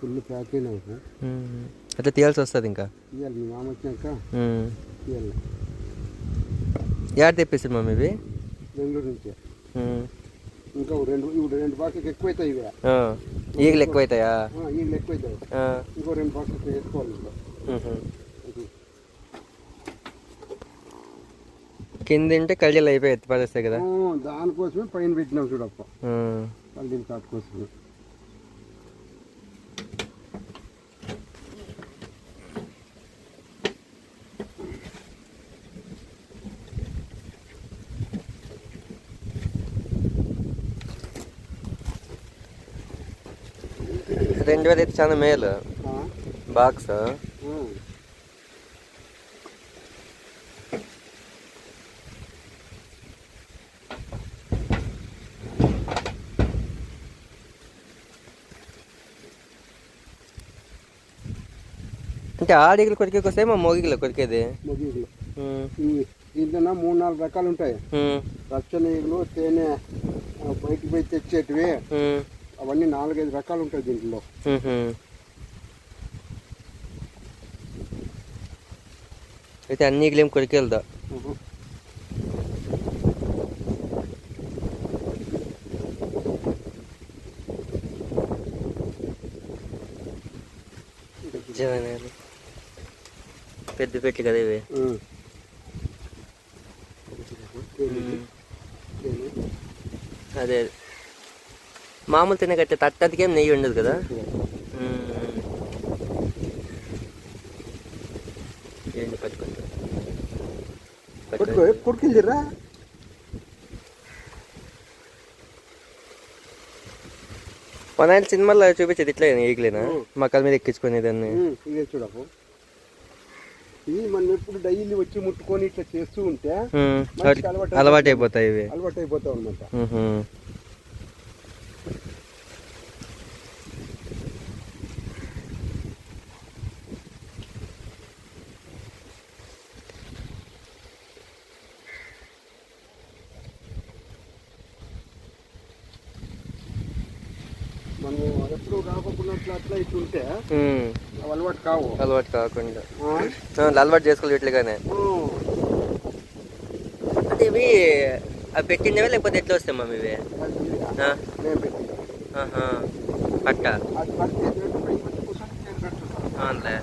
Full pack అయినావు. అట్లా తీయాల్సి వస్తుంది ఇంకా. తీయాలి మీ మామ వచ్చినాక తీయాలి. యాడ్ తెప్పిస్తారు మమ్మీ ఇవి బెంగళూరు నుంచి. ఇంకా రెండు బాక్సులకు ఎక్కువ అవుతాయి ఇవి. ఈగలు ఎక్కువ అవుతాయా? ఈగలు ఎక్కువ అవుతాయి. ఇంకో 2 బాక్సులకు వేసుకోవాలి. కింద తింటే కళ్ళీలు అయిపోయి ఎత్తిపడేస్తాయి కదా, దానికోసమే పైన పెట్టినాం చూడప్ప. కళ్ళీలు కాటు కోసమే. రెండు వేలు అయితే చాలా మేలు బాక్స్. అంటే ఆడిగలు కొరికేకి వస్తాయి మా మోగిగలు కొరికేది? మొగిగులు దీంట్లో 3-4 రకాలు ఉంటాయి. రచ్చన ఈగలు, తేనె బయటికి పోయి తెచ్చేటివి, అవన్నీ 4-5 రకాలు ఉంటాయి దీంట్లో. అయితే అన్ని ఈగలు ఏం కొరికేదా? పెద్ద పెట్టి కదా ఇవి. అదే మామూలు తినకట్టే తట్టదికేం నెయ్యి ఉండదు కదా. ఏంటి పట్టుకుంటారా? మన ఆయన సినిమాలో చూపించేది ఇట్లా ఈగలేనా మక్కల మీద ఎక్కించుకునే దాన్ని? చూడపు ఇవి మనం ఎప్పుడు డైలీ వచ్చి ముట్టుకొని ఇట్లా చేస్తూ ఉంటే అలవాటు అయిపోతాయి. ఇవి అలవాటు అయిపోతాయి అన్నమాట. మనం ఎప్పుడు కాకుండా అట్లా ఇట్లుంటే అలవాటు కావు. అలవాటు కాకుండా అలవాటు చేసుకోవాలి ఇట్లుగానే. అంటే ఇవి అవి పెట్టినవే లేకపోతే ఎట్లా వస్తాయి మమ్మీ ఇవి? పట్ట అవునులే.